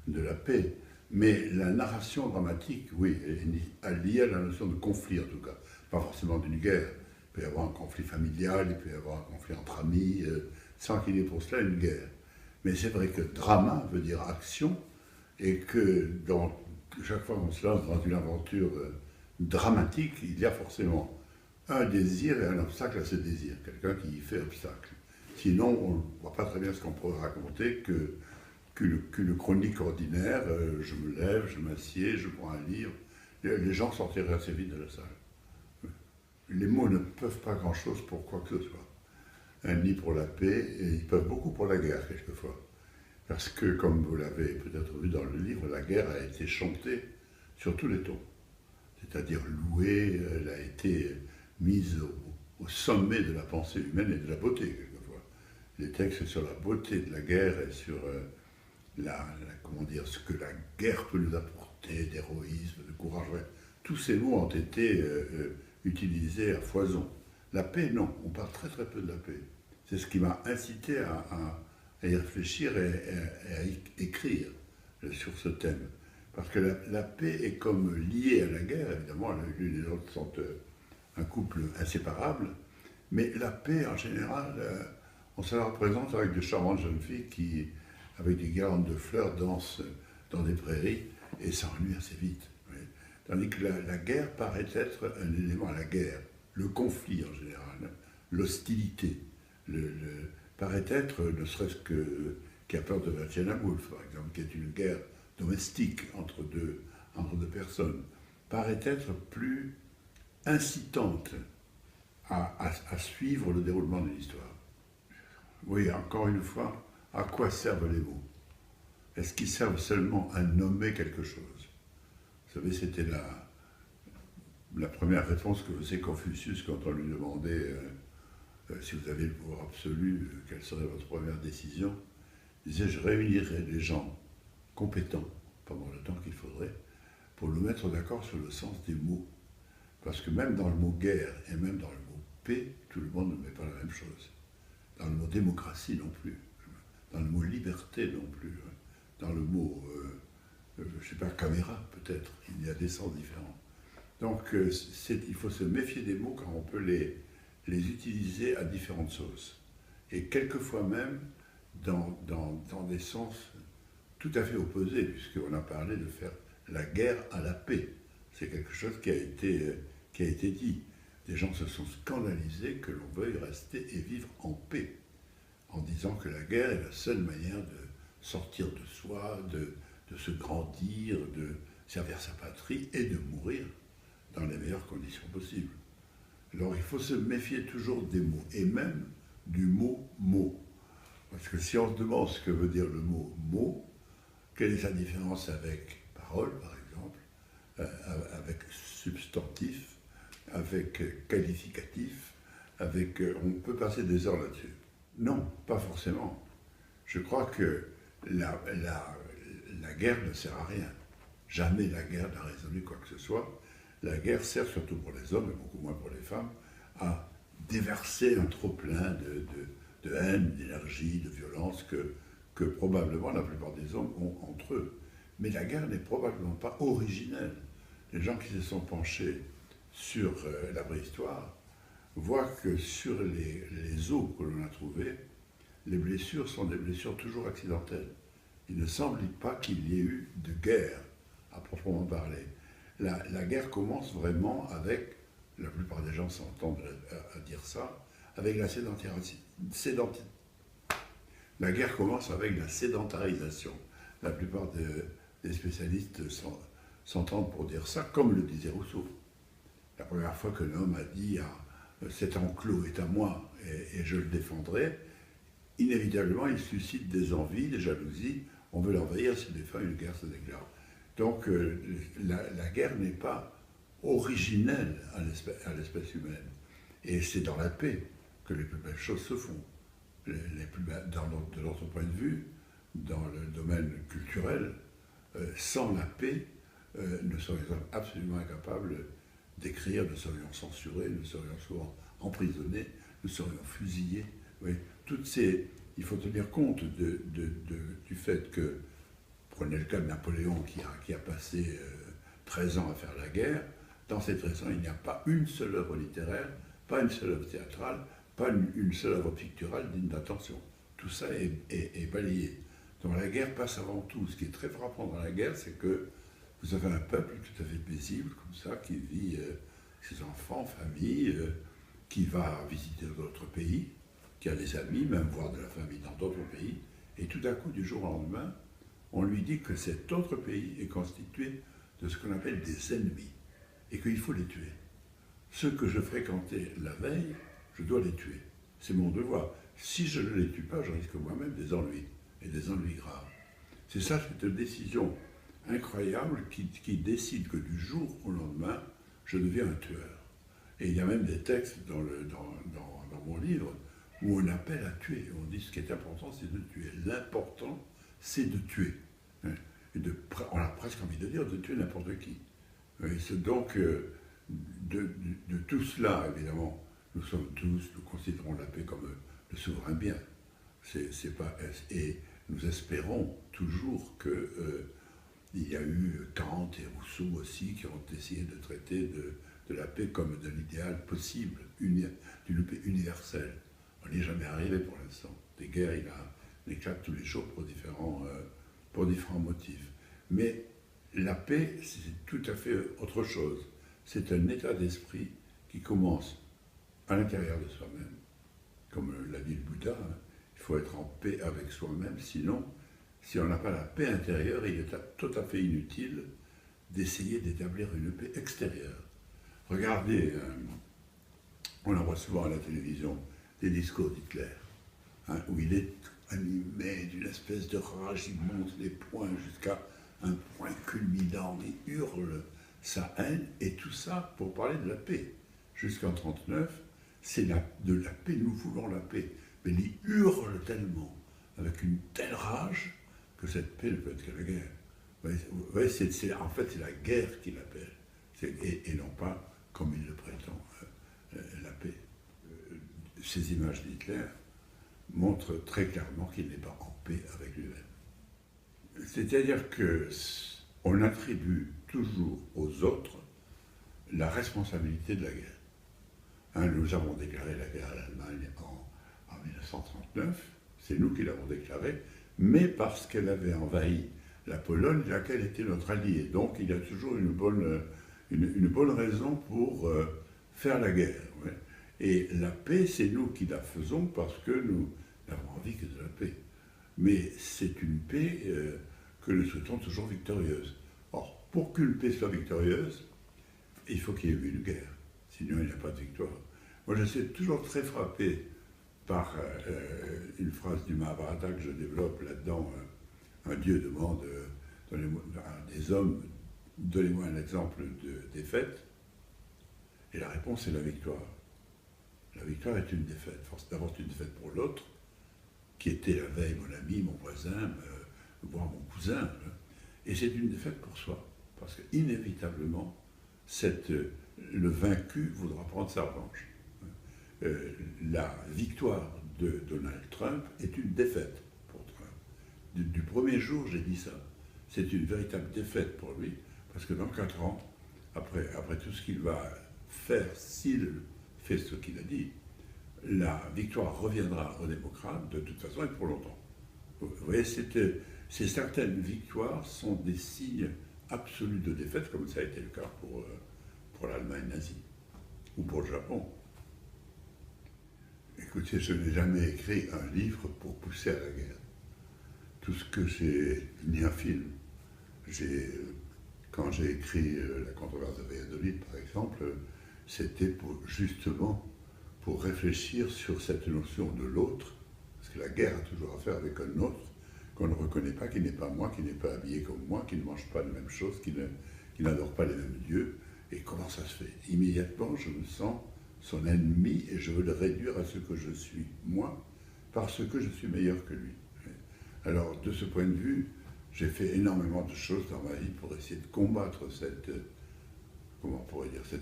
de la paix. Mais la narration dramatique, oui, est liée à la notion de conflit en tout cas. Pas forcément d'une guerre. Il peut y avoir un conflit familial, il peut y avoir un conflit entre amis, sans qu'il y ait pour cela une guerre. Mais c'est vrai que drama veut dire action, et que chaque fois qu'on se lance dans une aventure dramatique, il y a forcément un désir et un obstacle à ce désir, quelqu'un qui y fait obstacle. Sinon, on ne voit pas très bien ce qu'on pourrait raconter qu'une chronique ordinaire, je me lève, je m'assieds, je prends un livre, les gens sortiraient assez vite de la salle. Les mots ne peuvent pas grand-chose pour quoi que ce soit. Ni pour la paix, et ils peuvent beaucoup pour la guerre, quelquefois. Parce que, comme vous l'avez peut-être vu dans le livre, la guerre a été chantée sur tous les tons. C'est-à-dire louée, elle a été mise au sommet de la pensée humaine et de la beauté, quelquefois. Les textes sur la beauté de la guerre et sur comment dire, ce que la guerre peut nous apporter, d'héroïsme, de courage. Ouais. Tous ces mots ont été utilisés à foison. La paix, non, on parle très très peu de la paix. C'est ce qui m'a incité à y réfléchir et à écrire sur ce thème. Parce que la paix est comme liée à la guerre, évidemment, l'une et l'autre sont un couple inséparable, mais la paix en général, on se la représente avec de charmantes jeunes filles qui, avec des guirlandes de fleurs, dansent dans des prairies et s'ennuient assez vite. Oui. Tandis que la guerre paraît être un élément, la guerre, le conflit en général, l'hostilité, paraît être, ne serait-ce que qui a peur de Virginia Woolf, par exemple, qui est une guerre domestique entre deux personnes, paraît être plus incitante à suivre le déroulement de l'histoire. Oui, encore une fois, à quoi servent les mots? Est-ce qu'ils servent seulement à nommer quelque chose? Vous savez, c'était la première réponse que faisait Confucius quand on lui demandait si vous avez le pouvoir absolu, quelle serait votre première décision? Il disait, je réunirais les gens compétents pendant le temps qu'il faudrait pour nous mettre d'accord sur le sens des mots. Parce que même dans le mot guerre et même dans le mot paix, tout le monde ne met pas la même chose. Dans le mot démocratie non plus. Dans le mot liberté non plus. Dans le mot, je ne sais pas, caméra peut-être. Il y a des sens différents. Donc il faut se méfier des mots car on peut les utiliser à différentes sauces. Et quelquefois même dans des sens tout à fait opposés, puisqu'on a parlé de faire la guerre à la paix. C'est quelque chose qui a été dit. Des gens se sont scandalisés que l'on veuille rester et vivre en paix, en disant que la guerre est la seule manière de sortir de soi, de se grandir, de servir sa patrie et de mourir dans les meilleures conditions possibles. Alors il faut se méfier toujours des mots, et même du mot mot. Parce que si on se demande ce que veut dire le mot mot, quelle est sa différence avec parole, par exemple, avec substantif, avec qualificatif, on peut passer des heures là-dessus. Non, pas forcément. Je crois que la guerre ne sert à rien. Jamais la guerre n'a résolu quoi que ce soit. La guerre sert, surtout pour les hommes, et beaucoup moins pour les femmes, à déverser un trop-plein de haine, d'énergie, de violence que probablement la plupart des hommes ont entre eux. Mais la guerre n'est probablement pas originelle. Les gens qui se sont penchés sur la préhistoire voient que sur les os que l'on a trouvés, les blessures sont des blessures toujours accidentelles. Il ne semble pas qu'il y ait eu de guerre, à proprement parler. La guerre commence vraiment avec, la plupart des gens s'entendent à dire ça, avec la sédentarisation. La guerre commence avec la sédentarisation. La plupart des spécialistes s'entendent pour dire ça, comme le disait Rousseau. La première fois que l'homme a dit cet enclos est à moi et je le défendrai, inévitablement il suscite des envies, des jalousies, on veut l'envahir, s'il défend, une guerre se déclare. Donc la guerre n'est pas originelle à l'espèce humaine. Et c'est dans la paix que les plus belles choses se font. De notre point de vue, dans le domaine culturel, sans la paix, nous serions absolument incapables d'écrire, nous serions censurés, nous serions souvent emprisonnés, nous serions fusillés. Oui, il faut tenir compte du fait que prenez le cas de Napoléon qui a passé 13 ans à faire la guerre. Dans ces 13 ans, il n'y a pas une seule œuvre littéraire, pas une seule œuvre théâtrale, pas une seule œuvre picturale digne d'attention. Tout ça est balayé. Donc la guerre passe avant tout. Ce qui est très frappant dans la guerre, c'est que vous avez un peuple tout à fait paisible, comme ça, qui vit ses enfants, famille, qui va visiter d'autres pays, qui a des amis, même voire de la famille dans d'autres pays, et tout d'un coup, du jour au lendemain, on lui dit que cet autre pays est constitué de ce qu'on appelle des ennemis, et qu'il faut les tuer. Ceux que je fréquentais la veille, je dois les tuer. C'est mon devoir. Si je ne les tue pas, je risque moi-même des ennuis, et des ennuis graves. C'est ça, cette décision incroyable qui décide que du jour au lendemain, je deviens un tueur. Et il y a même des textes dans mon livre où on appelle à tuer. On dit ce qui est important, c'est de tuer. L'important, c'est de tuer. On a presque envie de dire de tuer n'importe qui. Et c'est donc de tout cela, évidemment, nous considérons la paix comme le souverain bien. Et nous espérons toujours qu'il y a eu Kant et Rousseau aussi qui ont essayé de traiter de la paix comme de l'idéal possible, d'une paix universelle. On n'y est jamais arrivé pour l'instant. Des guerres, il éclate tous les jours pour différents motifs. Mais la paix, c'est tout à fait autre chose. C'est un état d'esprit qui commence à l'intérieur de soi-même. Comme l'a dit le Bouddha, hein, il faut être en paix avec soi-même, sinon, si on n'a pas la paix intérieure, il est tout à fait inutile d'essayer d'établir une paix extérieure. Regardez, on en voit souvent à la télévision, des discours d'Hitler, hein, où il est animé d'une espèce de rage, il monte les poings jusqu'à un point culminant, il hurle sa haine, et tout ça pour parler de la paix. Jusqu'en 1939, c'est de la paix, nous voulons la paix. Mais il hurle tellement, avec une telle rage, que cette paix ne peut être que la guerre. Vous voyez, en fait, c'est la guerre qui l'appelle, et non pas, comme il le prétend, la paix. Ces images d'Hitler montrent très clairement qu'il n'est pas en paix avec lui-même. C'est-à-dire qu'on attribue toujours aux autres la responsabilité de la guerre. Hein, nous avons déclaré la guerre à l'Allemagne en 1939, c'est nous qui l'avons déclarée, mais parce qu'elle avait envahi la Pologne, laquelle était notre allié. Donc il y a toujours une bonne raison pour faire la guerre. Ouais. Et la paix, c'est nous qui la faisons parce que nous n'avons envie que de la paix. Mais c'est une paix que nous souhaitons toujours victorieuse. Or, pour qu'une paix soit victorieuse, il faut qu'il y ait eu une guerre. Sinon, il n'y a pas de victoire. Moi, je suis toujours très frappé par une phrase du Mahabharata que je développe là-dedans. Un dieu demande à des hommes, donnez-moi un exemple de défaite. Et la réponse est la victoire. La victoire est une défaite. D'abord, c'est une défaite pour l'autre, qui était la veille mon ami, mon voisin, voire mon cousin. Et c'est une défaite pour soi. Parce qu'inévitablement, le vaincu voudra prendre sa revanche. La victoire de Donald Trump est une défaite pour Trump. Du premier jour, j'ai dit ça. C'est une véritable défaite pour lui, parce que dans 4 ans, après tout ce qu'il va faire, s'il fait ce qu'il a dit, la victoire reviendra aux démocrates de toute façon et pour longtemps. Vous voyez, ces certaines victoires sont des signes absolus de défaite, comme ça a été le cas pour l'Allemagne nazie, ou pour le Japon. Écoutez, je n'ai jamais écrit un livre pour pousser à la guerre. Tout ce que j'ai, ni un film. Quand j'ai écrit La controverse de Valladolid, par exemple, c'était justement pour réfléchir sur cette notion de l'autre, parce que la guerre a toujours à faire avec un autre qu'on ne reconnaît pas, qui n'est pas moi, qui n'est pas habillé comme moi, qui ne mange pas les mêmes choses, qui n'adore pas les mêmes dieux. Et comment ça se fait? Immédiatement, je me sens son ennemi et je veux le réduire à ce que je suis, moi, parce que je suis meilleur que lui. Alors, de ce point de vue, j'ai fait énormément de choses dans ma vie pour essayer de combattre cette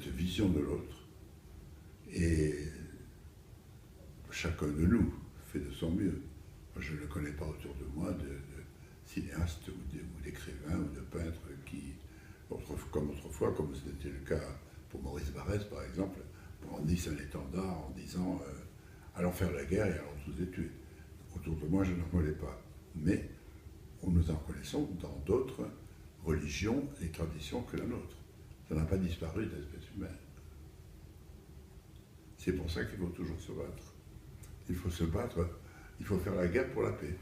vision de l'autre. Et chacun de nous fait de son mieux. Moi, je ne connais pas autour de moi cinéastes ou d'écrivains ou de peintres qui, comme autrefois, comme c'était le cas pour Maurice Barrès par exemple, brandissent un étendard en disant allons faire la guerre et allons tous les tuer. Autour de moi, je n'en connais pas. Mais nous en connaissons dans d'autres religions et traditions que la nôtre. Ça n'a pas disparu de l'espèce humaine. C'est pour ça qu'il faut toujours se battre. Il faut se battre, il faut faire la guerre pour la paix.